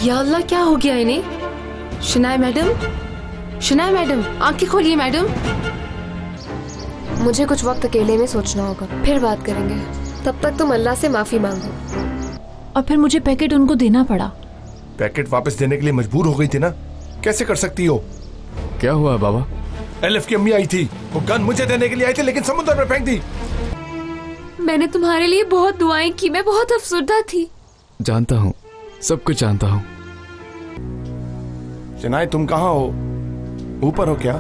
या अल्लाह, क्या हो गया इन्हें? शनाया मैडम, शनाया मैडम, आंखें खोलिए मैडम। मुझे कुछ वक्त अकेले में सोचना होगा, फिर बात करेंगे। तब तक तुम अल्लाह से माफी मांगो। और फिर मुझे पैकेट उनको देना पड़ा। पैकेट वापस देने के लिए मजबूर हो गई थी ना, कैसे कर सकती हो? क्या हुआ बाबा? एलिफ की अम्मी आई थी, वो गन मुझे देने के लिए आई थी, लेकिन समुद्र में फेंक दी। मैंने तुम्हारे लिए बहुत दुआएं की, मैं बहुत अफसरदा थी। जानता हूँ, सब कुछ जानता हूँ। शनाया, तुम कहाँ हो? ऊपर हो क्या?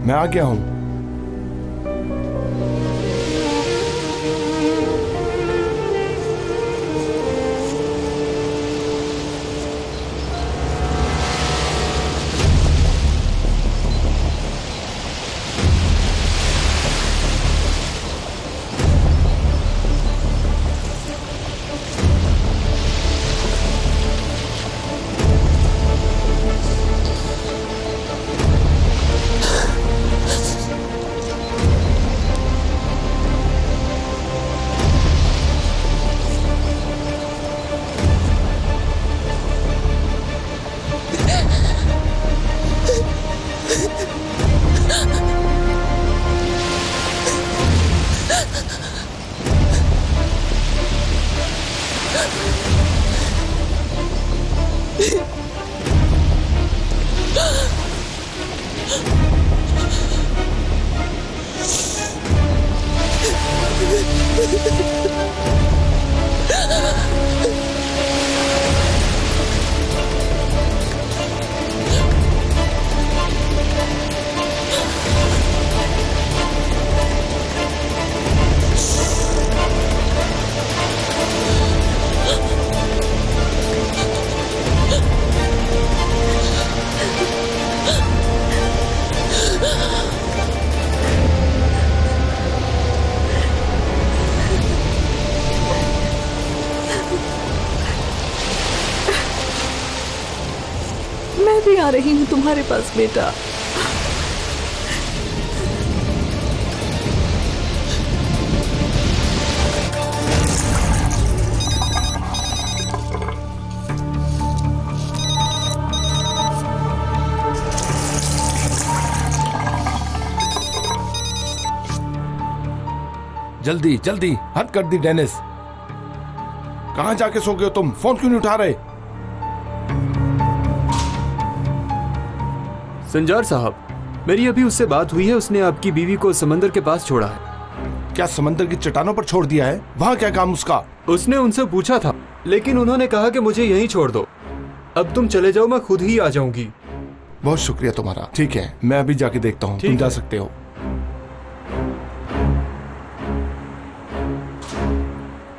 मैं आ गया हूँ। मैं भी आ रही हूँ तुम्हारे पास बेटा। जल्दी जल्दी, हद कर दी डेनिस। कहाँ जाके सो गए हो तुम? फोन क्यों नहीं उठा रहे? संजार साहब, मेरी अभी उससे बात हुई है। उसने आपकी बीवी को समंदर के पास छोड़ा है। क्या समंदर की चट्टानों पर छोड़ दिया है? वहाँ क्या काम उसका? उसने उनसे पूछा था, लेकिन उन्होंने कहा कि मुझे यहीं छोड़ दो। अब तुम चले जाओ, मैं खुद ही आ जाऊंगी। बहुत शुक्रिया तुम्हारा। ठीक है, मैं अभी जाके देखता हूँ। तुम जा सकते हो।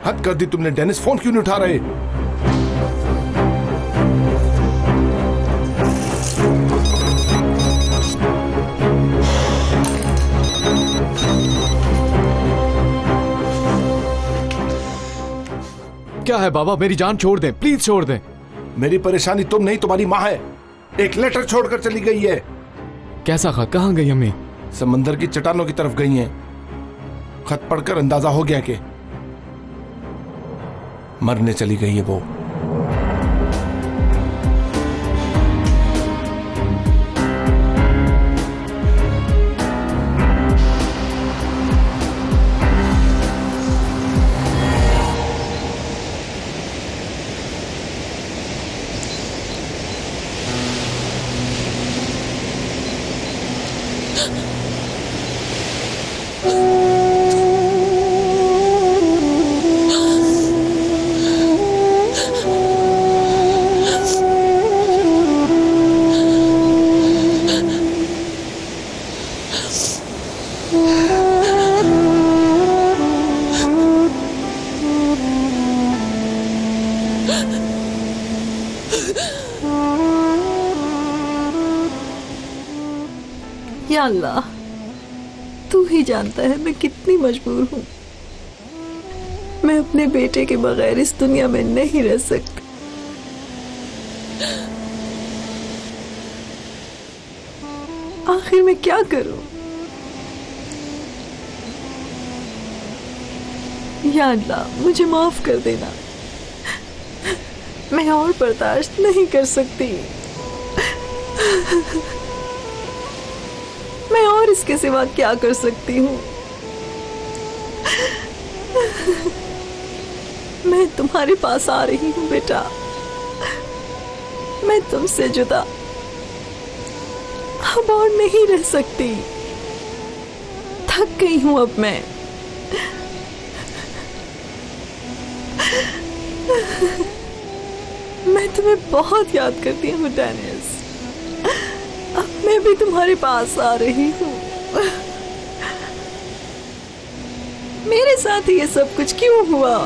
हद कर दी तुमने डेनिस। फोन क्यों नहीं उठा रहे? क्या है बाबा, मेरी जान छोड़ दें, प्लीज छोड़ दें। मेरी परेशानी तुम नहीं, तुम्हारी माँ है। एक लेटर छोड़कर चली गई है। कैसा खत? कहाँ गई अम्मी? समंदर की चट्टानों की तरफ गई हैं। खत पढ़कर अंदाजा हो गया कि मरने चली गई है वो। या अल्लाह, तू ही जानता है मैं कितनी मजबूर हूँ। मैं अपने बेटे के बगैर इस दुनिया में नहीं रह सकती। आखिर मैं क्या करूं? या अल्लाह, मुझे माफ कर देना। मैं और बर्दाश्त नहीं कर सकती। मैं और इसके सिवा क्या कर सकती हूँ? मैं तुम्हारे पास आ रही हूँ बेटा। मैं तुमसे जुदा अब और नहीं रह सकती। थक गई हूँ अब मैं। मैं तुम्हें बहुत याद करती हूँ डेनिस। अब मैं भी तुम्हारे पास आ रही हूँ। मेरे साथ ये सब कुछ क्यों हुआ?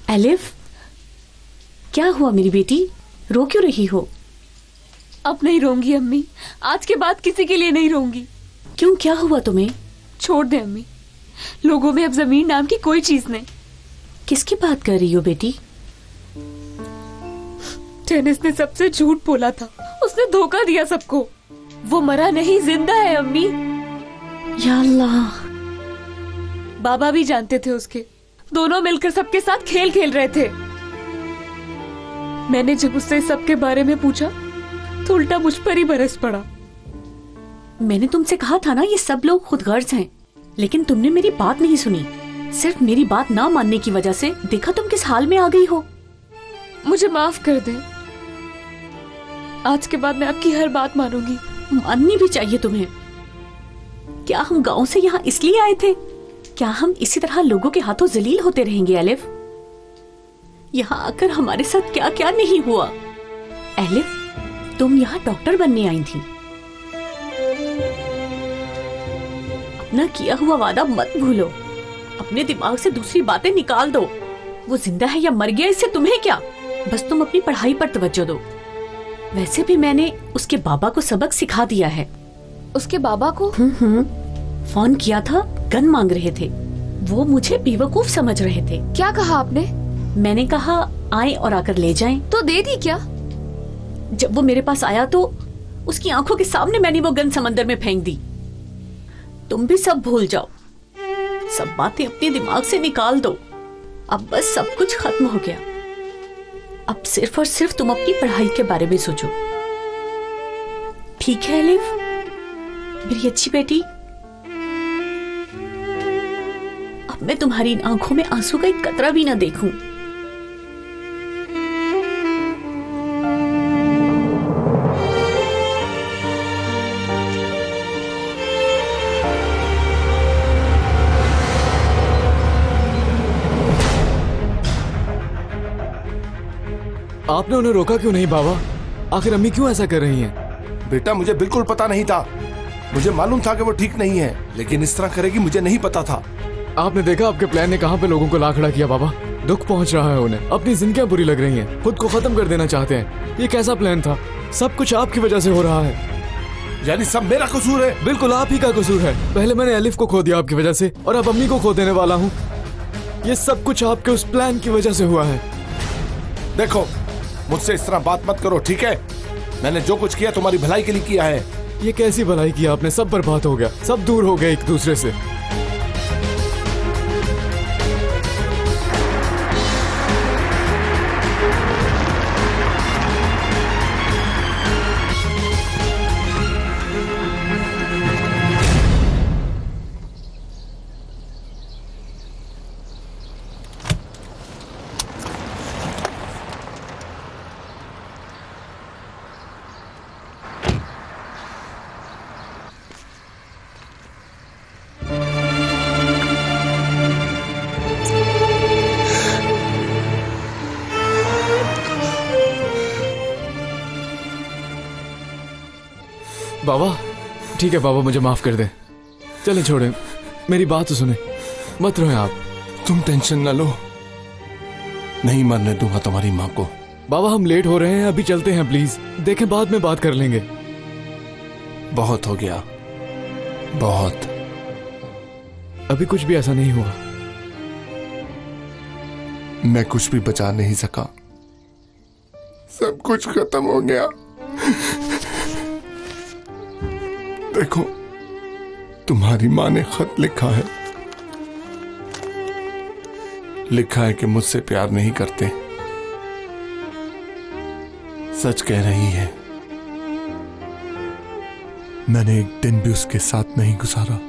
एलिफ, क्या हुआ मेरी बेटी? रो क्यों रही हो? अब नहीं रोऊंगी अम्मी। आज के बाद किसी के लिए नहीं रोऊंगी। क्यों, क्या हुआ तुम्हें? छोड़ दे अम्मी। लोगों में अब जमीन नाम की कोई चीज नहीं। किसकी बात कर रही हो बेटी? डेनिस ने सबसे झूठ बोला था। उसने धोखा दिया सबको। वो मरा नहीं, जिंदा है अम्मी। या अल्लाह। बाबा भी जानते थे उसके। दोनों मिलकर सबके साथ खेल खेल रहे थे। मैंने जब उससे सबके बारे में पूछा तो उल्टा मुझ पर ही बरस पड़ा। मैंने तुमसे कहा था ना ये सब लोग खुदगर्ज हैं, लेकिन तुमने मेरी बात नहीं सुनी। सिर्फ मेरी बात ना मानने की वजह से देखा तुम किस हाल में आ गई हो। मुझे माफ कर दे। आज के बाद मैं आपकी हर बात मानूंगी। माननी भी चाहिए तुम्हें। क्या हम गांव से यहाँ इसलिए आए थे? क्या हम इसी तरह लोगों के हाथों जलील होते रहेंगे एलिफ? यहाँ आकर हमारे साथ क्या क्या नहीं हुआ। एलिफ, तुम यहाँ डॉक्टर बनने आई थी। अपना किया हुआ वादा मत भूलो। अपने दिमाग से दूसरी बातें निकाल दो। वो जिंदा है या मर गया इससे तुम्हें क्या? बस तुम अपनी पढ़ाई पर तवज्जो दो। वैसे भी मैंने उसके बाबा को सबक सिखा दिया है। उसके बाबा को? फोन किया था, गन मांग रहे थे। वो मुझे बेवकूफ समझ रहे थे। क्या कहा आपने? मैंने कहा आए और आकर ले जाएं। तो दे दी क्या? जब वो मेरे पास आया तो उसकी आंखों के सामने मैंने वो गन समंदर में फेंक दी। तुम भी सब भूल जाओ। सब बातें अपने दिमाग से निकाल दो। अब बस सब कुछ खत्म हो गया। अब सिर्फ और सिर्फ तुम अपनी पढ़ाई के बारे में सोचो। ठीक है एलिफ, मेरी अच्छी बेटी? अब मैं तुम्हारी इन आंखों में आंसू का एक कतरा भी ना देखूं। आपने उन्हें रोका क्यों नहीं बाबा? आखिर अम्मी क्यों ऐसा कर रही हैं? बेटा, मुझे बिल्कुल पता नहीं था। मुझे मालूम था कि वो ठीक नहीं है, लेकिन इस तरह करेगी मुझे नहीं पता था। आपने देखा आपके प्लान ने कहां पे लोगों को ला खड़ा किया बाबा। दुख पहुंच रहा है उन्हें। अपनी जिंदगियां बुरी लग रही हैं। खुद को खत्म कर देना चाहते हैं। ये कैसा प्लान था? सब कुछ आपकी वजह से हो रहा है। यानी सब मेरा कसूर है? बिल्कुल आप ही का कसूर है। पहले मैंने एलिफ को खो दिया आपकी वजह से, और अब अम्मी को खो देने वाला हूँ। ये सब कुछ आपके उस प्लान की वजह से हुआ है। देखो, मुझसे इस तरह बात मत करो, ठीक है? मैंने जो कुछ किया तुम्हारी भलाई के लिए किया है। ये कैसी भलाई की आपने? सब बर्बाद हो गया, सब दूर हो गए एक दूसरे से। बाबा, ठीक है बाबा, मुझे माफ कर दे। चले छोड़े, मेरी बात तो सुने। मत रोए आप। तुम टेंशन ना लो। नहीं मरने दूंगा तुम्हारी माँ को। बाबा हम लेट हो रहे हैं, अभी चलते हैं प्लीज। देखें बाद में बात कर लेंगे। बहुत हो गया, बहुत। अभी कुछ भी ऐसा नहीं हुआ। मैं कुछ भी बचा नहीं सका, सब कुछ खत्म हो गया। देखो तुम्हारी माँ ने खत लिखा है, लिखा है कि मुझसे प्यार नहीं करते। सच कह रही है। मैंने एक दिन भी उसके साथ नहीं गुजारा।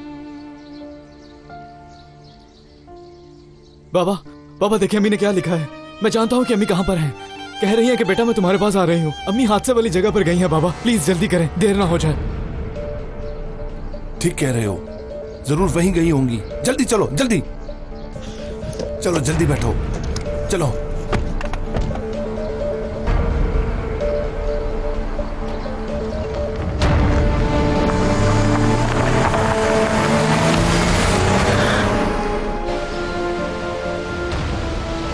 बाबा बाबा देखिए अम्मी ने क्या लिखा है। मैं जानता हूँ कि अम्मी कहाँ पर हैं। कह रही है कि बेटा मैं तुम्हारे पास आ रही हूँ। अम्मी हादसे वाली जगह पर गई हैं बाबा, प्लीज जल्दी करें, देर ना हो जाए। ठीक कह रहे हो, जरूर वहीं गई होंगी। जल्दी चलो, जल्दी चलो, जल्दी बैठो, चलो।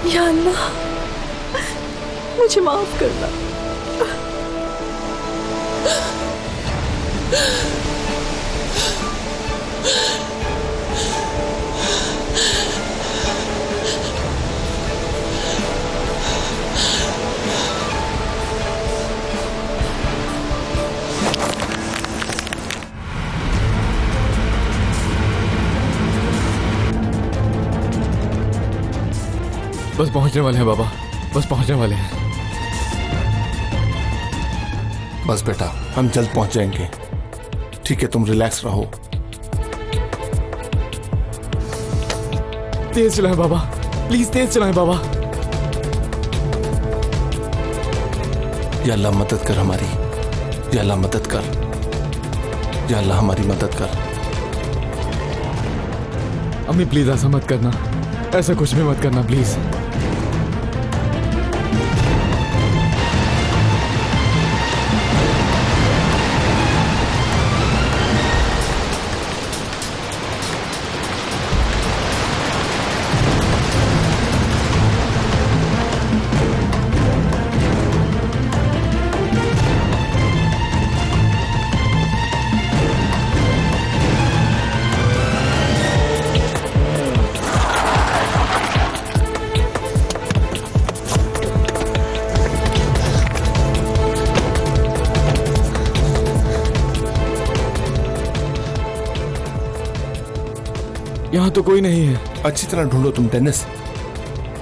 या अल्लाह मुझे माफ करना। बस पहुंचने वाले हैं बाबा, बस पहुंचने वाले हैं। बस बेटा हम जल्द पहुंच जाएंगे। ठीक है तुम रिलैक्स रहो। तेज चलाएं बाबा, प्लीज तेज चलाएं बाबा। या अल्लाह मदद कर हमारी, या अल्लाह मदद कर, या अल्लाह हमारी मदद कर। अम्मी प्लीज ऐसा मत करना, ऐसा कुछ भी मत करना प्लीज। यहाँ तो कोई नहीं है। अच्छी तरह ढूंढो तुम डेनिस,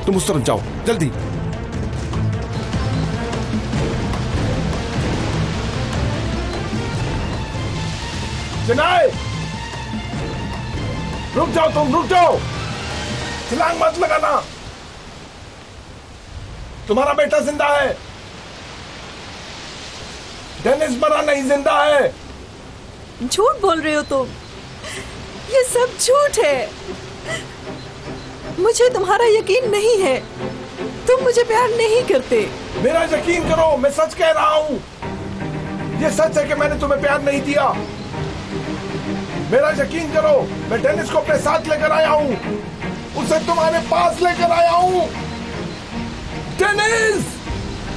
तुम उस तरफ जाओ जल्दी। जनाए रुक जाओ, तुम रुक जाओ, छलांग मत लगाना। तुम्हारा बेटा जिंदा है, डेनिस मरा नहीं, जिंदा है। झूठ बोल रहे हो तुम, ये सब झूठ है। मुझे तुम्हारा यकीन नहीं है, तुम मुझे प्यार नहीं करते। मेरा यकीन करो, मैं सच कह रहा हूं। ये सच है कि मैंने तुम्हें प्यार नहीं दिया। मेरा यकीन करो, मैं डेनिस को अपने साथ लेकर आया हूं, उसे तुम्हारे पास लेकर आया हूं। डेनिस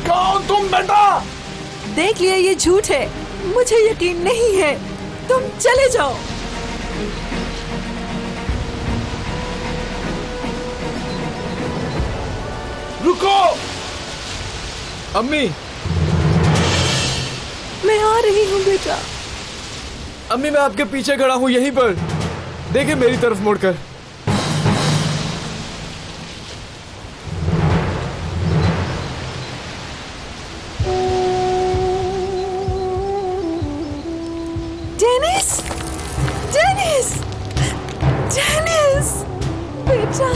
कहाँ हो तुम बेटा? देख लिया ये झूठ है, मुझे यकीन नहीं है, तुम चले जाओ। रुको अम्मी, मैं आ रही हूँ बेटा। अम्मी मैं आपके पीछे खड़ा हूँ यहीं पर, देखिए मेरी तरफ मुड़कर। डेनिस, डेनिस, डेनिस, बेटा।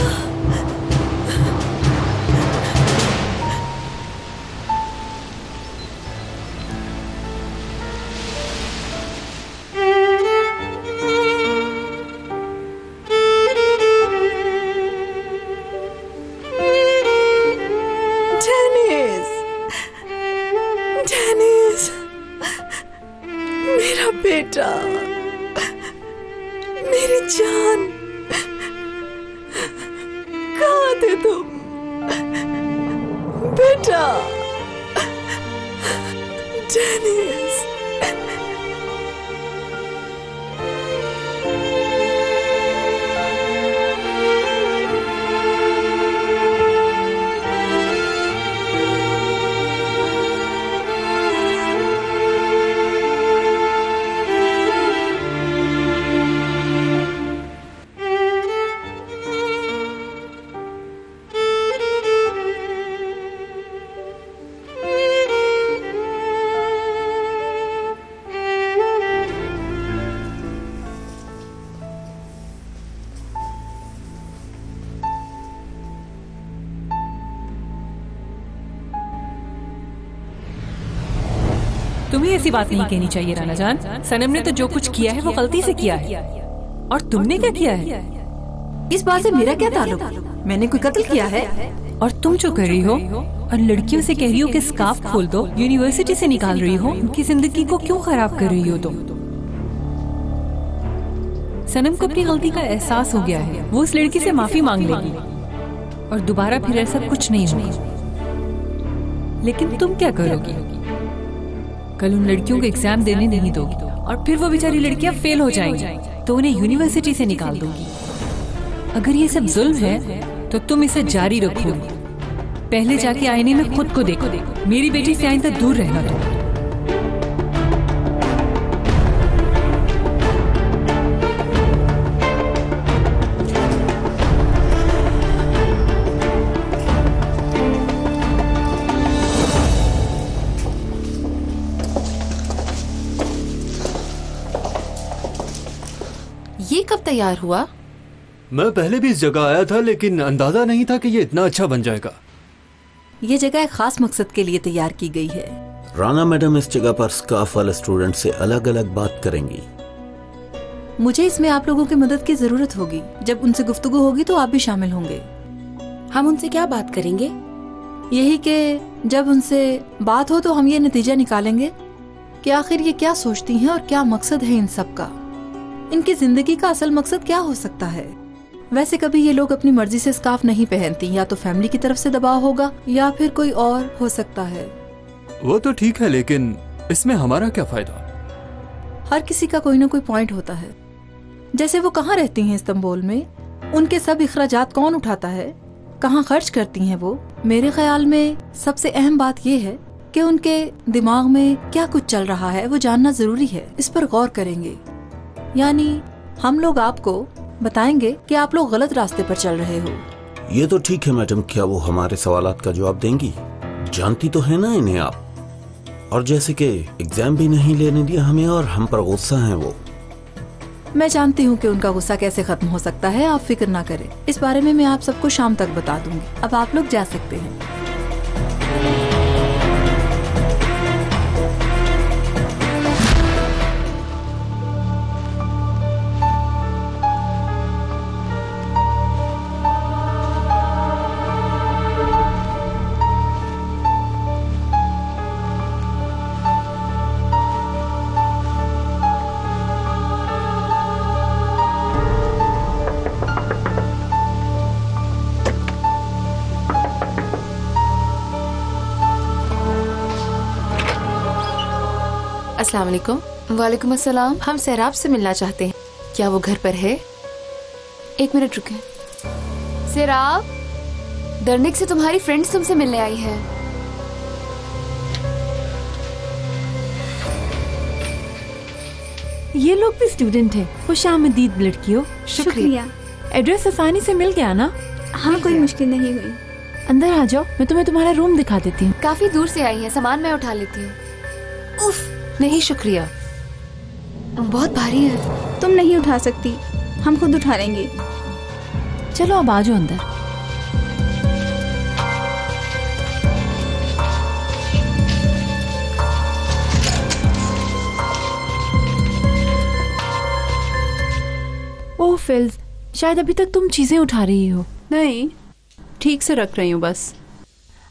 मेरा बेटा, मेरी जान, कहाँ थे तुम? डेनिस। तुम्हें ऐसी बात नहीं कहनी चाहिए राना जान। सनम ने तो जो कुछ किया है वो गलती से किया है। और तुमने क्या किया है? इस बात से मेरा क्या ताल्लुक? मैंने कोई कत्ल किया है? और तुम जो कर रही हो और लड़कियों से कह रही हो कि स्कार्फ खोल दो, यूनिवर्सिटी से निकाल रही हो, उनकी जिंदगी को क्यों खराब कर रही हो तुम? सनम को अपनी गलती का एहसास हो गया है, वो उस लड़की से माफी मांग लेगी और दोबारा फिर ऐसा कुछ नहीं होगा। लेकिन तुम क्या करोगी? कल उन लड़कियों को एग्जाम देने नहीं दोगी और फिर वो बेचारी लड़कियां फेल हो जाएंगी तो उन्हें यूनिवर्सिटी से निकाल दोगी। अगर ये सब जुल्म है तो तुम इसे जारी रखोगी। पहले जाके आईने में खुद को देखो। मेरी बेटी से आइंदा दूर रहना तुम। ये कब तैयार हुआ? मैं पहले भी इस जगह आया था लेकिन अंदाजा नहीं था कि ये इतना अच्छा बन जाएगा। ये जगह एक खास मकसद के लिए तैयार की गई है। राना मैडम इस जगह पर स्कार्फ वाले स्टूडेंट से अलग अलग बात करेंगी। मुझे इसमें आप लोगों की मदद की जरूरत होगी। जब उनसे गुफ्तगू होगी तो आप भी शामिल होंगे। हम उनसे क्या बात करेंगे? यही कि जब उनसे बात हो तो हम ये नतीजा निकालेंगे कि आखिर ये क्या सोचती हैं और क्या मकसद है इन सब का। इनकी जिंदगी का असल मकसद क्या हो सकता है? वैसे कभी ये लोग अपनी मर्जी से स्कार्फ नहीं पहनती, या तो फैमिली की तरफ से दबाव होगा या फिर कोई और हो सकता है। वो तो ठीक है लेकिन इसमें हमारा क्या फायदा? हर किसी का कोई ना कोई पॉइंट होता है। जैसे वो कहाँ रहती हैं इस्तांबुल में, उनके सब इखराजात कौन उठाता है, कहाँ खर्च करती हैं वो। मेरे ख्याल में सबसे अहम बात ये है कि उनके दिमाग में क्या कुछ चल रहा है वो जानना जरूरी है। इस पर गौर करेंगे, यानी हम लोग आपको बताएंगे कि आप लोग गलत रास्ते पर चल रहे हो। ये तो ठीक है मैडम, क्या वो हमारे सवालात का जवाब देंगी? जानती तो है ना इन्हें आप। और जैसे कि एग्जाम भी नहीं लेने दिया हमें और हम पर गुस्सा है वो। मैं जानती हूँ कि उनका गुस्सा कैसे खत्म हो सकता है, आप फिक्र ना करें। इस बारे में मैं आप सबको शाम तक बता दूंगी। अब आप लोग जा सकते हैं। अस्सलाम वालेकुम। वालेकुम अस्सलाम। हम सैराब से मिलना चाहते हैं, क्या वो घर पर है? एक मिनट रुके। सैराब, दरनिक से तुम्हारी फ्रेंड्स तुमसे मिलने आई है। ये लोग भी स्टूडेंट हैं। खुशामदीद लड़कियों। शुक्रिया। एड्रेस आसानी से मिल गया ना? हाँ, कोई मुश्किल नहीं हुई। अंदर आ जाओ, मैं तुम्हें तुम्हारा रूम दिखा देती हूँ। काफी दूर से आई है, सामान मैं उठा लेती हूँ। उफ, नहीं शुक्रिया, बहुत भारी है। तुम नहीं उठा सकती, हम खुद उठा लेंगे। चलो अब आ जाओ अंदर। ओह फिल्स, शायद अभी तक तुम चीजें उठा रही हो। नहीं, ठीक से रख रही हूँ बस।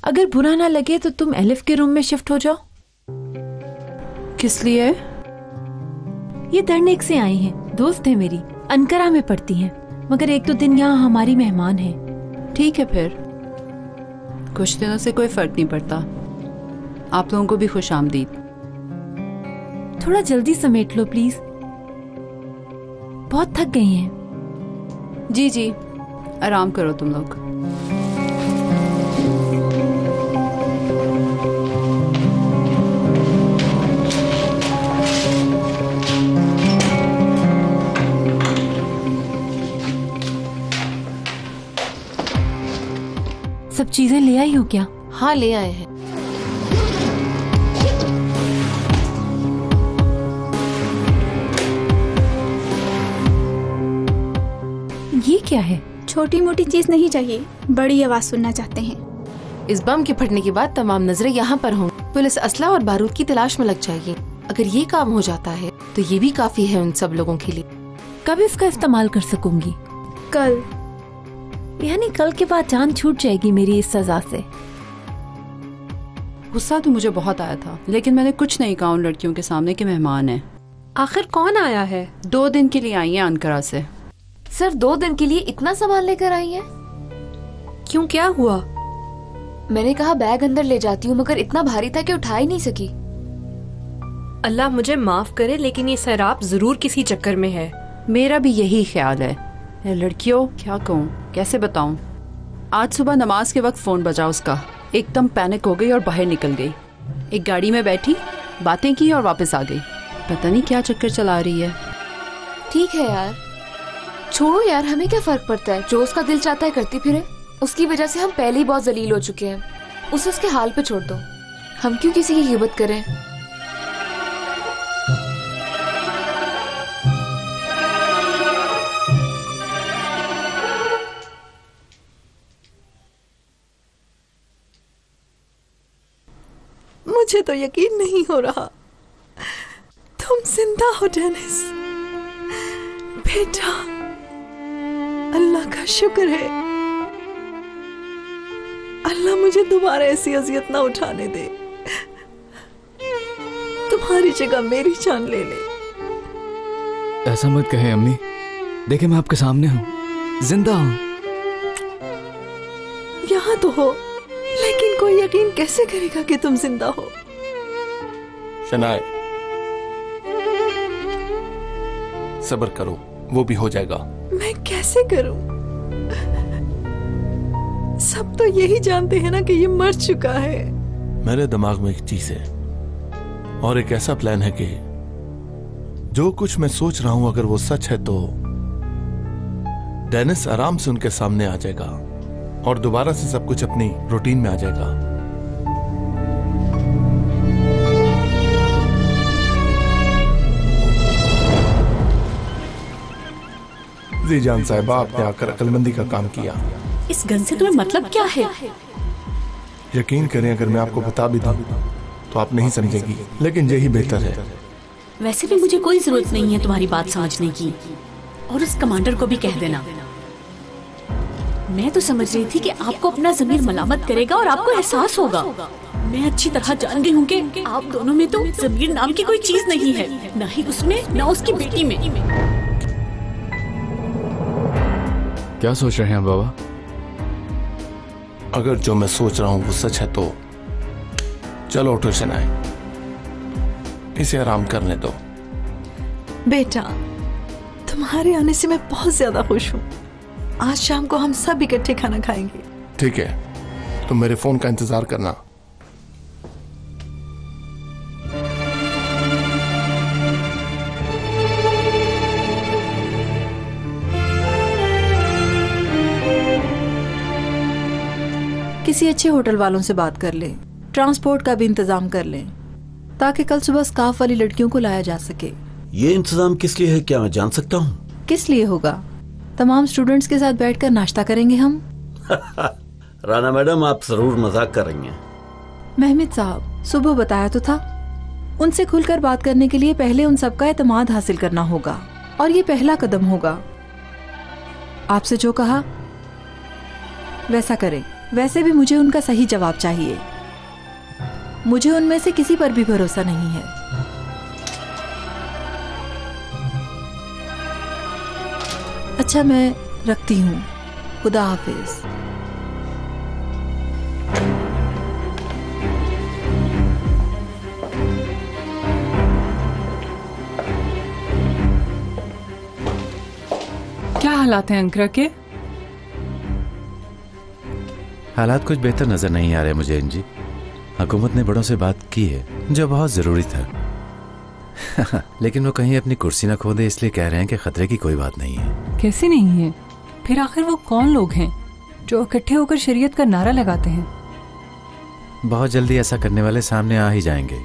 अगर बुरा ना लगे तो तुम एलिफ के रूम में शिफ्ट हो जाओ। किस लिए? ये दरनेक से आई हैं, दोस्त है मेरी, अनकरा में पढ़ती हैं, मगर एक दो दिन यहाँ हमारी मेहमान हैं। ठीक है फिर, कुछ दिनों से कोई फर्क नहीं पड़ता। आप लोगों को भी खुश आमदीद। थोड़ा जल्दी समेट लो प्लीज, बहुत थक गई हैं। जी जी, आराम करो तुम लोग। सब चीजें ले आई हो क्या? हाँ ले आए हैं। ये क्या है? छोटी मोटी चीज नहीं चाहिए, बड़ी आवाज सुनना चाहते हैं। इस बम के फटने के बाद तमाम नजरें यहाँ पर होंगी। पुलिस असला और बारूद की तलाश में लग जाएगी। अगर ये काम हो जाता है तो ये भी काफी है उन सब लोगों के लिए। कब इसका इस्तेमाल कर सकूंगी? कल। यानी कल के बाद जान छूट जाएगी मेरी इस सजा से। गुस्सा तो मुझे बहुत आया था, लेकिन मैंने कुछ नहीं कहा उन लड़कियों के सामने कि मेहमान है। आखिर कौन आया है? 2 दिन के लिए आई है अंकारा से। सर 2 दिन के लिए इतना सामान लेकर आई हैं? क्यों, क्या हुआ? मैंने कहा बैग अंदर ले जाती हूँ, मगर इतना भारी था कि उठा ही नहीं सकी। अल्लाह मुझे माफ करे, लेकिन ये सैराब जरूर किसी चक्कर में है। मेरा भी यही ख्याल है। लड़कियों क्या कहूँ, कैसे बताऊँ। आज सुबह नमाज के वक्त फोन बजा उसका, एकदम पैनिक हो गई और बाहर निकल गई। एक गाड़ी में बैठी, बातें की और वापस आ गई। पता नहीं क्या चक्कर चला रही है। ठीक है यार, छोड़ो यार, हमें क्या फर्क पड़ता है, जो उसका दिल चाहता है करती फिरे। उसकी वजह से हम पहले ही बहुत जलील हो चुके हैं। उसे उसके हाल पे छोड़ दो, हम क्यों किसी की गिबत करें। मुझे तो यकीन नहीं हो रहा तुम जिंदा हो डेनिस। बेटा, अल्लाह का शुक्र है, अल्लाह मुझे दोबारा ऐसी अजियत ना उठाने दे। तुम्हारी जगह मेरी जान ले ले। ऐसा मत कहे अम्मी, देखिए मैं आपके सामने हूँ, जिंदा हूँ। यहाँ तो हो, लेकिन कोई यकीन कैसे करेगा कि तुम जिंदा हो? शनाए, सब्र करो, वो भी हो जाएगा। मैं कैसे करूं? सब तो यही जानते हैं ना कि ये मर चुका है। मेरे दिमाग में एक चीज है और एक ऐसा प्लान है कि जो कुछ मैं सोच रहा हूं अगर वो सच है तो डेनिस आराम से उनके सामने आ जाएगा और दोबारा से सब कुछ अपनी रूटीन में आ जाएगा। जीजान साहिबा, आपने आकर अक्लमंदी का काम किया। इस गन से तुम्हें मतलब क्या है? यकीन करें, अगर मैं आपको बता भी दूं तो आप नहीं समझेगी, लेकिन यही बेहतर है। वैसे भी मुझे कोई जरूरत नहीं है तुम्हारी बात समझने की, और उस कमांडर को भी कह देना। मैं तो समझ रही थी कि आपको अपना ज़मीर मलामत करेगा और आपको एहसास होगा। मैं अच्छी तरह जान गई हूँ कि आप दोनों में तो ज़मीर नाम की कोई चीज नहीं है, ना ही उसमें ना उसकी बेटी में। क्या सोच रहे हैं बाबा? अगर जो मैं सोच रहा हूँ वो सच है तो चलो उठो शनाए, इसे आराम करने दो। बेटा, तुम्हारे आने से मैं बहुत ज्यादा खुश हूँ। आज शाम को हम सब इकट्ठे खाना खाएंगे। ठीक है, तुम मेरे फोन का इंतजार करना। किसी अच्छे होटल वालों से बात कर लें, ट्रांसपोर्ट का भी इंतजाम कर लें, ताकि कल सुबह स्काफ वाली लड़कियों को लाया जा सके। ये इंतजाम किस लिए है, क्या मैं जान सकता हूँ? किस लिए होगा? तमाम स्टूडेंट्स के साथ बैठकर नाश्ता करेंगे हम। राना मैडम, आप जरूर मजाक कर रही हैं। महमिद साहब, सुबह बताया तो था, उनसे खुलकर बात करने के लिए पहले उन सबका एतमाद हासिल करना होगा, और ये पहला कदम होगा। आपसे जो कहा वैसा करें। वैसे भी मुझे उनका सही जवाब चाहिए। मुझे उनमें से किसी पर भी भरोसा नहीं है। अच्छा, मैं रखती हूँ। खुदा हाफिज। हालात हैं अंकरा के? हालात कुछ बेहतर नजर नहीं आ रहे मुझे इंजी। हुकूमत ने बड़ों से बात की है जो बहुत जरूरी था लेकिन वो कहीं अपनी कुर्सी ना खो दे, इसलिए कह रहे हैं कि खतरे की कोई बात नहीं है। कैसे नहीं है? फिर आखिर वो कौन लोग हैं जो इकट्ठे होकर शरीयत का नारा लगाते हैं? बहुत जल्दी ऐसा करने वाले सामने आ ही जाएंगे।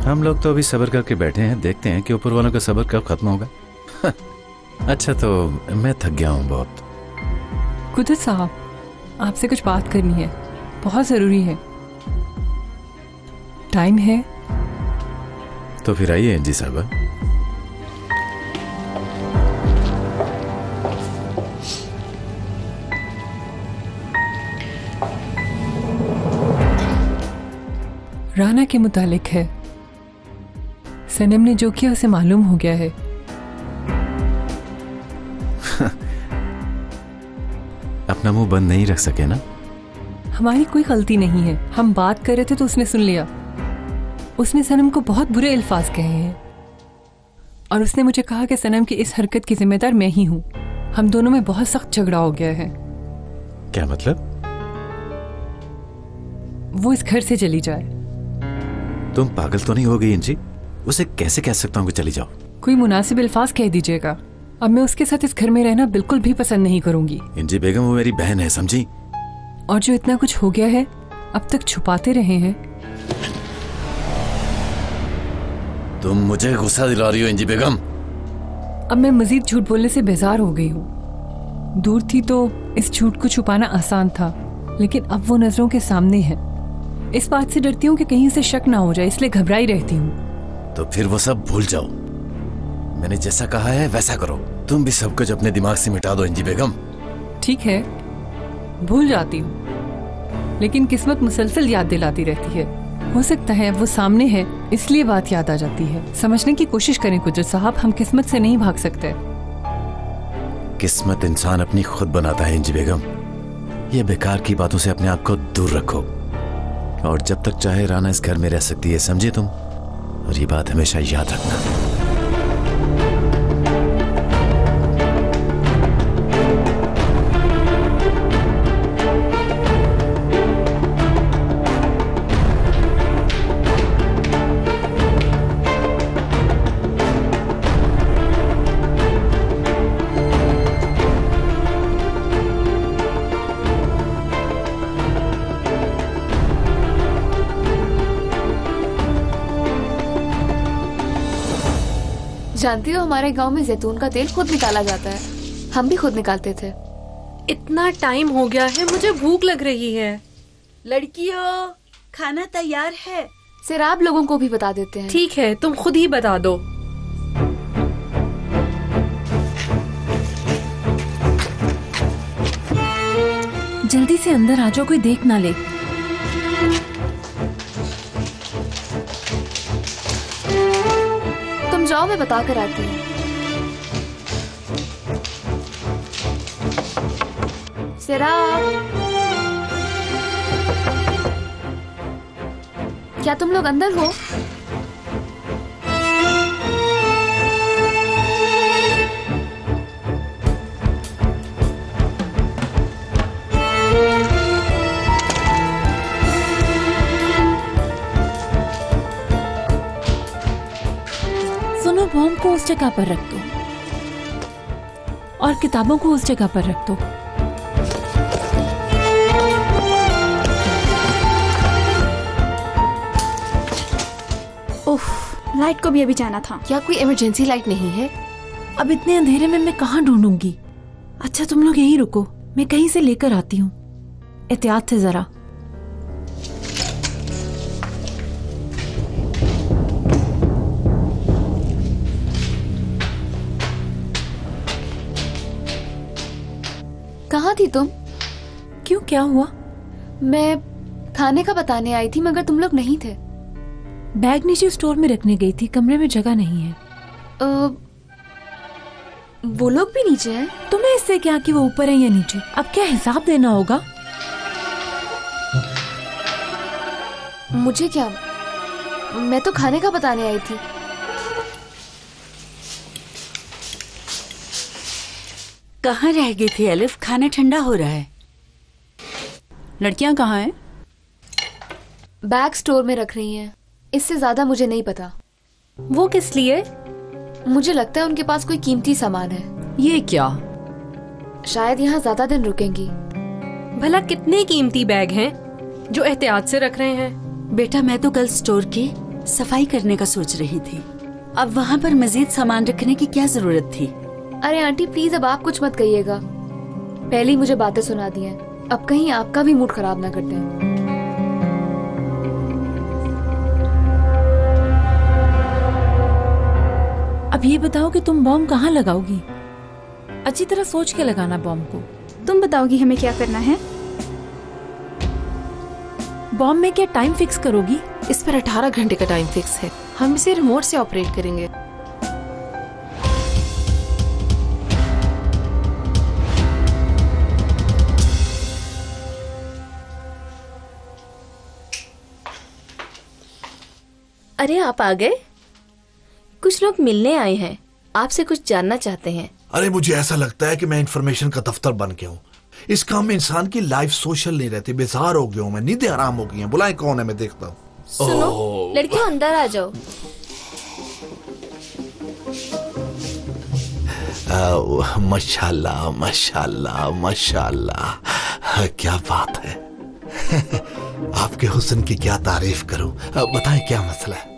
हम लोग तो अभी सब्र करके बैठे हैं, देखते हैं कि ऊपर वालों का सब्र कब खत्म होगा अच्छा तो मैं थक गया हूँ बहुत। कुदरत साहब, आपसे कुछ बात करनी है, बहुत जरूरी है। टाइम है तो फिर आइए जी साहब। राना के मुतालिक है। सनम ने जो किया उसे मालूम हो गया है। अपना मुंह बंद नहीं रख सके ना? हमारी कोई गलती नहीं है, हम बात कर रहे थे तो उसने सुन लिया। उसने सनम को बहुत बुरे अल्फाज कहे हैं और उसने मुझे कहा कि सनम की इस हरकत की जिम्मेदार मैं ही हूं। हम दोनों में बहुत सख्त झगड़ा हो गया है। क्या मतलब? वो इस घर से चली जाए। तुम पागल तो नहीं हो गई इंजी? उसे कैसे कह सकता हूँ कि चली जाओ? कोई मुनासिब अल्फाज कह दीजिएगा। अब मैं उसके साथ इस घर में रहना बिल्कुल भी पसंद नहीं करूंगी। इंजी बेगम वो मेरी बहन है, समझी? और जो इतना कुछ हो गया है अब तक छुपाते रहे हैं। तुम मुझे गुस्सा दिला रही हो इंजी बेगम। अब मैं मजीद झूठ बोलने से बेजार हो गई हूँ। दूर थी तो इस झूठ को छुपाना आसान था, लेकिन अब वो नजरों के सामने है। इस बात से डरती हूँ कि कहीं से शक ना हो जाए, इसलिए घबराई रहती हूँ। तो फिर वो सब भूल जाओ। मैंने जैसा कहा है वैसा करो। तुम भी सब कुछ अपने दिमाग से मिटा दो इंजी बेगम। ठीक है, भूल जाती हूँ, लेकिन किस्मत मुसलसल याद दिलाती रहती है। हो सकता है वो सामने है इसलिए बात याद आ जाती है। समझने की कोशिश करें कुदरत साहब, हम किस्मत से नहीं भाग सकते। किस्मत इंसान अपनी खुद बनाता है इंजी बेगम। ये बेकार की बातों से अपने आप को दूर रखो और जब तक चाहे राना इस घर में रह सकती है, समझे तुम? और ये बात हमेशा याद रखना। जानती हो हमारे गांव में जैतून का तेल खुद निकाला जाता है। हम भी खुद निकालते थे। इतना टाइम हो गया है, मुझे भूख लग रही है। लड़कियों, खाना तैयार है। सिर्फ लोगों को भी बता देते हैं। ठीक है, तुम खुद ही बता दो। जल्दी से अंदर आ जाओ, कोई देख ना ले। तुम जाओ, मैं बता कर आती हूँ। सिराब, क्या तुम लोग अंदर हो? सुनो, बॉम्ब को उस जगह पर रख दो और किताबों को उस जगह पर रख दो। उफ, लाइट को भी अभी जाना था। क्या कोई इमरजेंसी लाइट नहीं है? अब इतने अंधेरे में मैं कहाँ ढूंढूंगी? अच्छा तुम लोग यहीं रुको, मैं कहीं से लेकर आती हूँ। एहतियात से जरा। कहाँ थी तुम? क्यों, क्या हुआ? मैं खाने का बताने आई थी मगर तुम लोग नहीं थे। बैग नीचे स्टोर में रखने गई थी, कमरे में जगह नहीं है। वो लोग भी नीचे हैं? तुम्हें इससे क्या कि वो ऊपर है या नीचे? अब क्या हिसाब देना होगा? मुझे क्या, मैं तो खाने का बताने आई थी। कहाँ रह गई थी अलिफ? खाना ठंडा हो रहा है। लड़कियां कहाँ हैं? बैग स्टोर में रख रही हैं। इससे ज्यादा मुझे नहीं पता। वो किस लिए? मुझे लगता है उनके पास कोई कीमती सामान है। ये क्या? शायद यहाँ ज्यादा दिन रुकेंगी। भला कितने कीमती बैग हैं जो एहतियात से रख रहे हैं? बेटा मैं तो कल स्टोर की सफाई करने का सोच रही थी। अब वहाँ पर मजीद सामान रखने की क्या जरूरत थी? अरे आंटी प्लीज अब आप कुछ मत कहिएगा। पहले ही मुझे बातें सुना दी हैं। अब कहीं आपका भी मूड खराब ना कर दें। अब ये बताओ कि तुम बॉम्ब कहाँ लगाओगी? अच्छी तरह सोच के लगाना बॉम्ब को। तुम बताओगी हमें क्या करना है? बॉम्ब में क्या टाइम फिक्स करोगी? इस पर 18 घंटे का टाइम फिक्स है। हम इसे रिमोट से ऑपरेट करेंगे। अरे आप आ गए? कुछ लोग मिलने आए हैं, आपसे कुछ जानना चाहते हैं। अरे मुझे ऐसा लगता है कि मैं इंफॉर्मेशन का दफ्तर बन गया हूँ। इस काम में इंसान की लाइफ सोशल नहीं रहती। बेजार हो गया हूँ मैं, नींदें हराम हो गई हैं। बुलाएं कौन है, मैं देखता हूँ। सुनो लड़कियों अंदर आ जाओ। माशाल्लाह माशाल्लाह माशाल्लाह, क्या बात है। आपके हुस्न की क्या तारीफ करूं। बताएं क्या मसला है?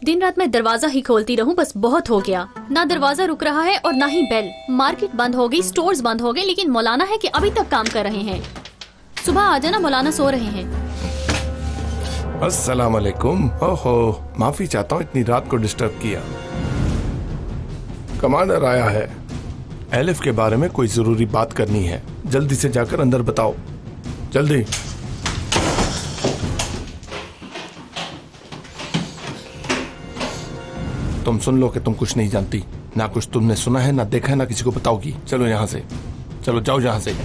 दिन रात मैं दरवाजा ही खोलती रहूं, बस बहुत हो गया। ना दरवाजा रुक रहा है और ना ही बेल। मार्केट बंद हो गई, स्टोर्स बंद हो गए, लेकिन मौलाना है कि अभी तक काम कर रहे हैं। सुबह आ जाना, मौलाना सो रहे हैं। अस्सलाम वालेकुम। ओहो माफी चाहता हूँ इतनी रात को डिस्टर्ब किया। कमांडर आया है, एलिफ के बारे में कोई जरूरी बात करनी है। जल्दी से जाकर अंदर बताओ, जल्दी। तुम सुन लो कि तुम कुछ नहीं जानती, ना कुछ तुमने सुना है, ना देखा है, ना किसी को बताओगी। चलो यहाँ से, चलो जाओ यहाँ से।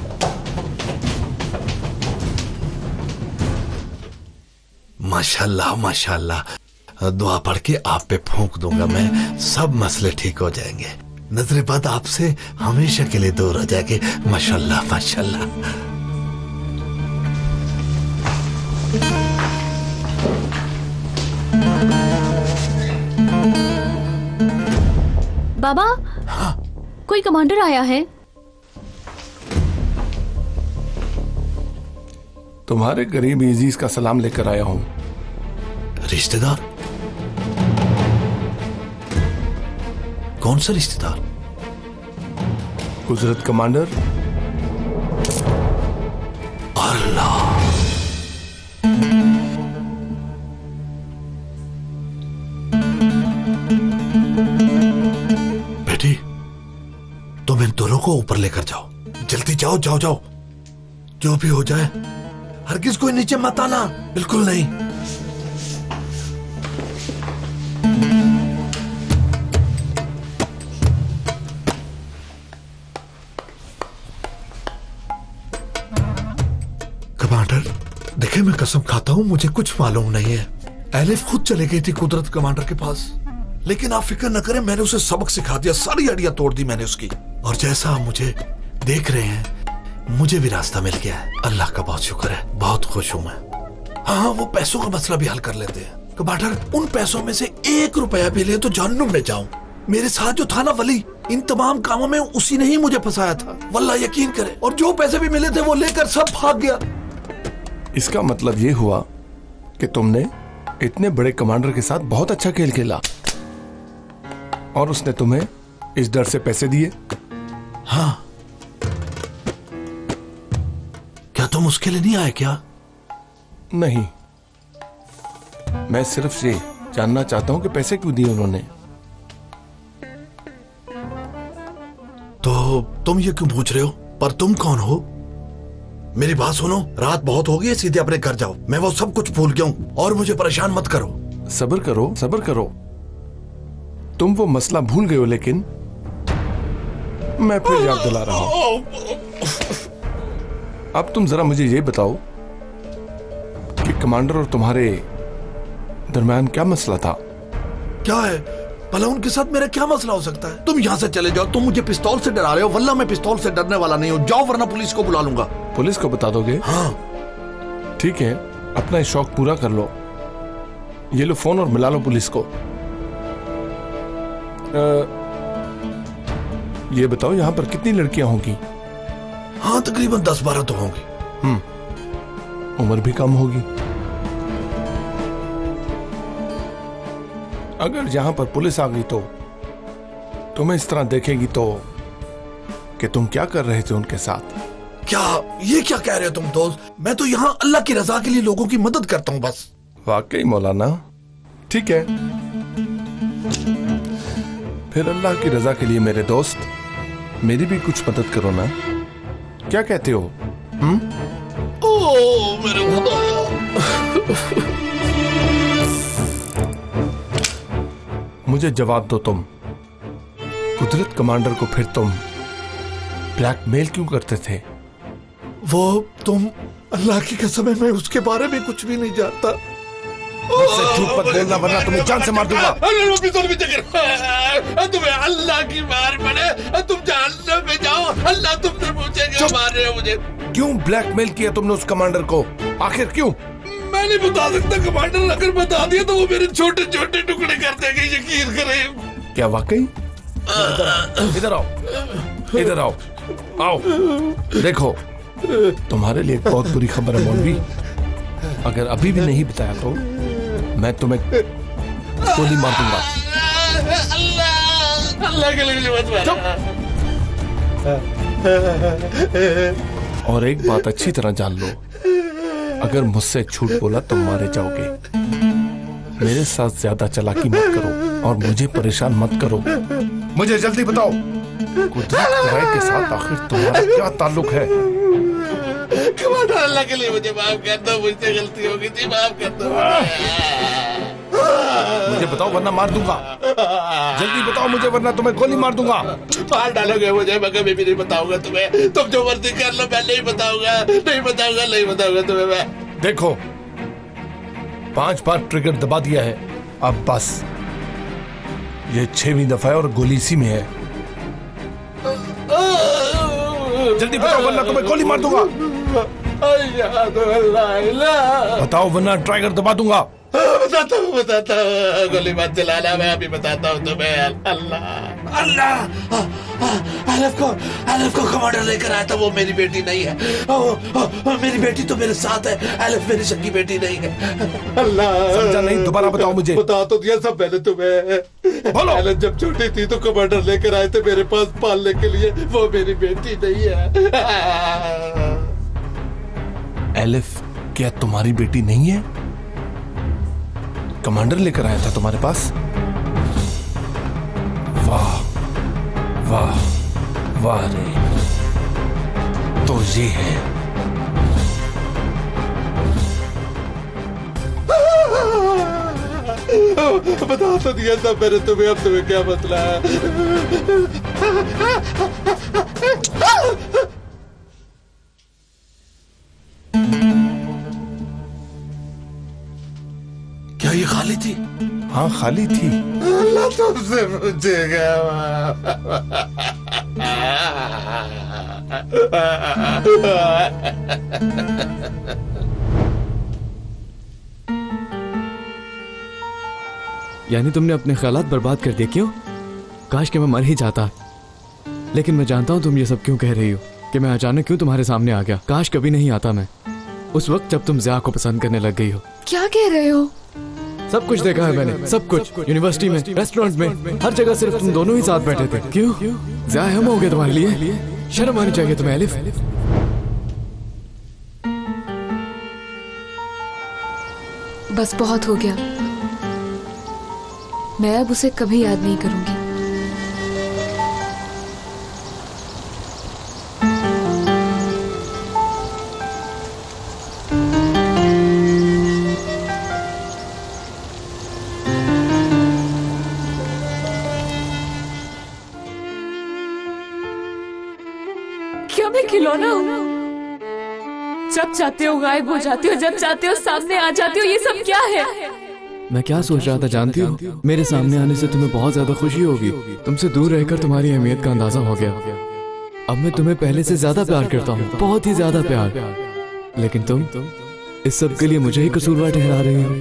माशाल्लाह माशाल्लाह, दुआ पढ़ के आप पे फूंक दूंगा मैं, सब मसले ठीक हो जाएंगे। नजर बद आपसे हमेशा के लिए दूर हो जाएगी। माशाल्लाह माशाल्लाह। बाबा, हाँ? कोई कमांडर आया है। तुम्हारे गरीब अजीज का सलाम लेकर आया हूं। रिश्तेदार? कौन सा रिश्तेदार? गुजरत कमांडर। अल्लाह, बेटी तुम इन दोनों को ऊपर लेकर जाओ। जल्दी जाओ जाओ जाओ। जो भी हो जाए हरगिज कोई नीचे मत आना, बिल्कुल नहीं। कमांडर देखे, मैं कसम खाता हूं मुझे कुछ मालूम नहीं है। एलिफ खुद चले गई थी कुदरत कमांडर के पास, लेकिन आप फिक्र न करें, मैंने उसे सबक सिखा दिया। सारी अड़ियां तोड़ दी मैंने उसकी। और जैसा आप मुझे देख रहे हैं, मुझे भी रास्ता मिल गया है। अल्लाह का बहुत शुक्र है, बहुत खुश हूं मैं। हाँ, वो पैसों का मसला भी हल कर लेते हैं। कमांडर उन पैसों में से 1 रुपया भी ले तो जहन्नुम में जाऊं। मेरे साथ जो था ना वली, इन तमाम कामों में उसी ने ही मुझे फंसाया था। वल्लाह यकीन करें। और जो पैसे भी मिले थे वो लेकर सब भाग गया। इसका मतलब ये हुआ कि तुमने इतने बड़े कमांडर के साथ बहुत अच्छा खेल खेला और उसने तुम्हें इस डर से पैसे दिए। हाँ, क्या तुम उसके लिए नहीं आए क्या? नहीं, मैं सिर्फ ये जानना चाहता हूं कि पैसे क्यों दिए उन्होंने। तो तुम ये क्यों पूछ रहे हो? पर तुम कौन हो? मेरी बात सुनो, रात बहुत हो गई है, सीधे अपने घर जाओ। मैं वो सब कुछ भूल गया हूं और मुझे परेशान मत करो। सब्र करो, सब्र करो। तुम वो मसला भूल गए हो, लेकिन मैं फिर याद दिला रहा हूं। अब तुम जरा मुझे ये बताओ कि कमांडर और तुम्हारे दरमियान क्या मसला था? क्या है? भला उनके साथ मेरा क्या मसला हो सकता है? तुम यहाँ से चले जाओ। तुम मुझे पिस्तौल से डरा रहे हो, वल्ला मैं पिस्तौल से डरने वाला नहीं हूँ। जाओ वरना पुलिस को बुला लूंगा। पुलिस को बता दोगे? हाँ। ठीक है, अपना शौक पूरा कर लो। ये लो फोन और मिला लो पुलिस को। ये बताओ यहाँ पर कितनी लड़कियां होंगी? हाँ, तकरीबन 10-12 तो होंगी। उम्र भी कम होगी। अगर यहां पर पुलिस आ गई तो तुम्हें इस तरह देखेगी तो कि तुम क्या कर रहे थे उनके साथ। ये क्या कह रहे हो तुम दोस्त? मैं तो यहाँ अल्लाह की रजा के लिए लोगों की मदद करता हूँ बस। वाकई मौलाना, ठीक है, फिर अल्लाह की रजा के लिए मेरे दोस्त मेरी भी कुछ मदद करो ना। क्या कहते हो? ओ मेरे खुदाया। मुझे जवाब दो, तुम कुदरत कमांडर को फिर तुम ब्लैकमेल क्यों करते थे? वो तुम, अल्लाह की कसम है मैं उसके बारे में कुछ भी नहीं जानता। मुझसे झूठ मत बोलना वरना तुम्हें जान से मार दूंगा। तुम्हें अल्लाह की मार पड़े, तुम जहन्नम में जाओ। अल्लाह तुमसे पूछेगा मार रहे हो मुझे। क्यों ब्लैकमेल किया तुमने उस कमांडर को? आखिर क्यों? मैं नहीं बता सकता कमांडर, अगर बता दिया तो वो मेरे छोटे छोटे टुकड़े कर देंगे, यकीन करें। क्या वाकई? इधर आओ, इधर आओ, आओ। देखो, तुम्हारे लिए एक बहुत बुरी खबर है मौलवी। अगर अभी भी नहीं बताया तो मैं तुम्हें गोली मार दूंगा। अल्लाह के लिए मत मारो। और एक बात अच्छी तरह जान लो, अगर मुझसे झूठ बोला तो मारे जाओगे। मेरे साथ ज्यादा चालाकी मत करो और मुझे परेशान मत करो। मुझे जल्दी बताओ, कुदरत कराए के साथ आखिर तुम्हारा क्या ताल्लुक है? कमांडर, अल्लाह के लिए मुझे माफ कर दो, मुझसे गलती हो गई थी, माफ कर दो। मुझे बताओ वरना मार दूंगा। जल्दी बताओ मुझे वरना तुम्हें गोली मार दूंगा। मार डालोगे मुझे, मैं कभी भी नहीं बताऊंगा तुम्हें। तुम जो मर्जी कर लो, मैं नहीं बताऊंगा, नहीं बताऊंगा, नहीं बताऊंगा तुम्हें मैं। देखो, 5 बार ट्रिगर दबा दिया है, अब बस ये 6वीं दफा है और गोली इसी में है। जल्दी बताओ वरना तुम्हें गोली मार दूंगा। बताओ वरना ट्राइगर दबा दूंगा। बताता हूँ, गोली मत चलाना, मैं अभी बताता हूँ तुम्हें। अल्लाह अल्लाह, अलफ को कमांडर लेकर आया था, वो मेरी बेटी नहीं है। मेरी बेटी तो मेरे साथ है, अलफ मेरी शक्की बेटी नहीं है। अल्लाह, समझा नहीं? दोबारा बताओ मुझे। बता तो दिया सब मैंने तुम्हें। बोलो। अलफ जब छोटी थी तो कमांडर लेकर आए थे मेरे पास पालने के लिए, वो मेरी बेटी नहीं है। अलफ क्या तुम्हारी बेटी नहीं है? कमांडर लेकर आया था तुम्हारे पास? वाह वाह वाह रे, तो ये है। बता तो दिया था मैंने तुम्हें, अब तुम्हें क्या मतलब है? क्या ये खाली थी? हाँ खाली थी। अल्लाह तुमसे पूछेगा। यानी तुमने अपने ख्यालात बर्बाद कर दिए। क्यों? काश कि मैं मर ही जाता। लेकिन मैं जानता हूँ तुम ये सब क्यों कह रही हो, कि मैं अचानक क्यों तुम्हारे सामने आ गया। काश कभी नहीं आता मैं, उस वक्त जब तुम ज़िया को पसंद करने लग गई हो। क्या कह रहे हो? सब कुछ देखा है मैंने, सब कुछ। यूनिवर्सिटी में, रेस्टोरेंट में, हर जगह सिर्फ तुम दोनों ही साथ बैठे थे। क्यों? ज़िया हम हो गए तुम्हारे लिए? शर्म आनी चाहिए तुम्हें अलिफ। बस बहुत हो गया, मैं अब उसे कभी याद नहीं करूंगी। क्या मैं खिलौना हूँ? जब चाहते हो गायब हो जाते हो, जब चाहते हो सामने आ जाते हो। ये सब क्या है? मैं क्या सोच रहा था जानती हो? मेरे सामने आने से तुम्हें बहुत ज्यादा खुशी होगी। तुमसे दूर रहकर तुम्हारी अहमियत का अंदाजा हो गया। अब मैं तुम्हें पहले से ज्यादा प्यार करता हूँ, बहुत ही ज्यादा प्यार। लेकिन तुम इस सब के लिए मुझे ही कसूरवार ठहरा रही हो।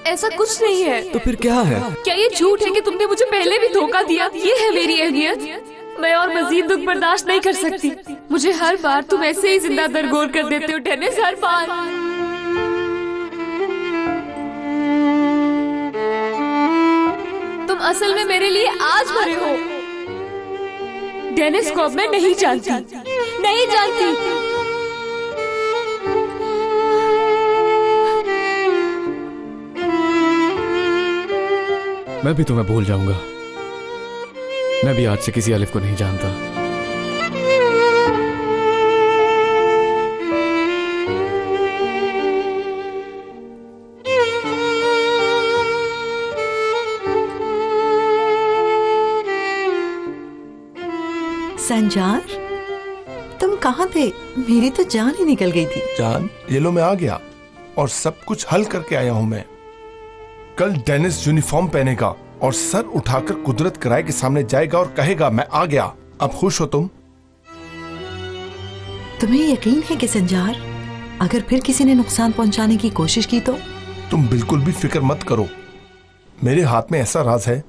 ऐसा कुछ नहीं है। तो फिर क्या है? क्या ये झूठ है कि तुमने मुझे पहले भी धोखा दिया? ये है मेरी अहमियत। मैं और मजीद दुख बर्दाश्त नहीं कर सकती। मुझे हर बार तुम ऐसे ही जिंदा दरगोर कर देते हो डेनिस, हर बार। तुम असल में मेरे लिए आज मरे हो। डेनिस को अब मैं नहीं जानती, नहीं जानती। मैं भी तुम्हें भूल जाऊंगा। मैं भी आज से किसी अलिफ को नहीं जानता। संजार, तुम कहाँ थे? मेरी तो जान ही निकल गई थी। जान, ये लो मैं आ गया और सब कुछ हल करके आया हूँ मैं। कल डेनिस यूनिफॉर्म पहनेगा और सर उठाकर कुदरत कराए के सामने जाएगा और कहेगा मैं आ गया। अब खुश हो तुम? तुम्हें यकीन है कि संजार, अगर फिर किसी ने नुकसान पहुंचाने की कोशिश की तो? तुम बिल्कुल भी फिक्र मत करो। मेरे हाथ में ऐसा राज है,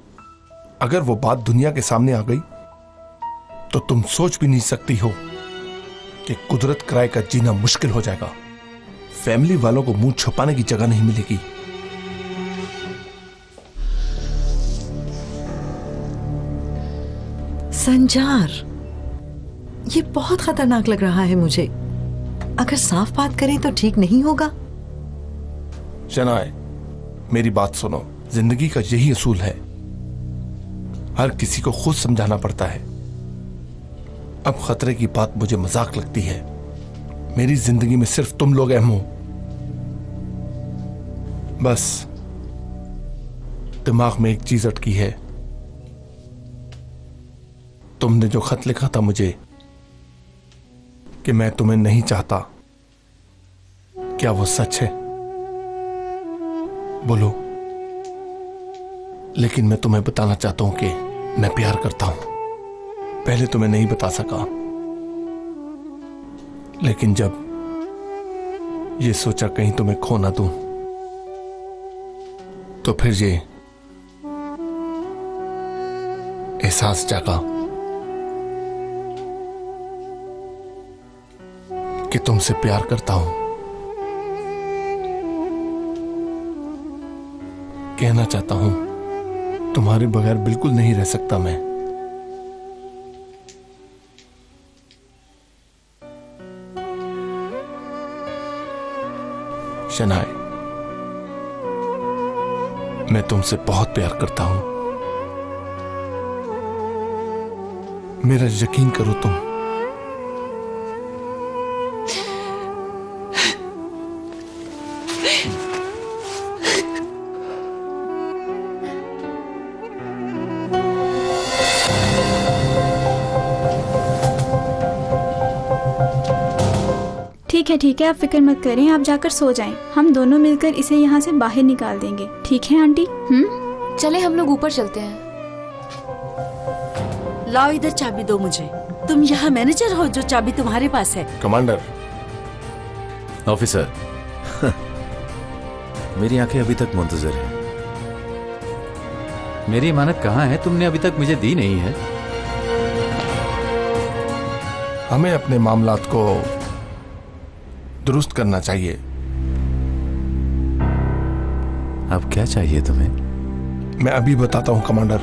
अगर वो बात दुनिया के सामने आ गई तो तुम सोच भी नहीं सकती हो कि कुदरत कराए का जीना मुश्किल हो जाएगा। फैमिली वालों को मुंह छुपाने की जगह नहीं मिलेगी। संजार, ये बहुत खतरनाक लग रहा है मुझे। अगर साफ बात करें तो ठीक नहीं होगा। शनाए, मेरी बात सुनो। जिंदगी का यही असूल है, हर किसी को खुद समझाना पड़ता है। अब खतरे की बात मुझे मजाक लगती है। मेरी जिंदगी में सिर्फ तुम लोग अहम हो। बस दिमाग में एक चीज अटकी है। तुमने जो खत लिखा था मुझे कि मैं तुम्हें नहीं चाहता, क्या वो सच है? बोलो। लेकिन मैं तुम्हें बताना चाहता हूं कि मैं प्यार करता हूं। पहले तुम्हें नहीं बता सका, लेकिन जब ये सोचा कहीं तुम्हें खो ना दूं, तो फिर ये एहसास जागा कि तुमसे प्यार करता हूं। कहना चाहता हूं, तुम्हारे बगैर बिल्कुल नहीं रह सकता मैं। शनाए, मैं तुमसे बहुत प्यार करता हूं। मेरा यकीन करो तुम। ठीक है, आप फिक्र मत करें। आप जाकर सो जाएं। हम दोनों मिलकर इसे यहाँ से बाहर निकाल देंगे। ठीक है आंटी? चले हम लोग ऊपर चलते हैं। लाओ इधर चाबी दो मुझे। तुम यहाँ मैनेजर हो जो चाबी तुम्हारे पास है? कमांडर। ऑफिसर, मेरी आंखें अभी तक मुंतजर हैं। मेरी इमानत कहाँ है? तुमने अभी तक मुझे दी नहीं है। हमें अपने मामलात को दुरुस्त करना चाहिए। अब क्या चाहिए तुम्हें? मैं अभी बताता हूं कमांडर।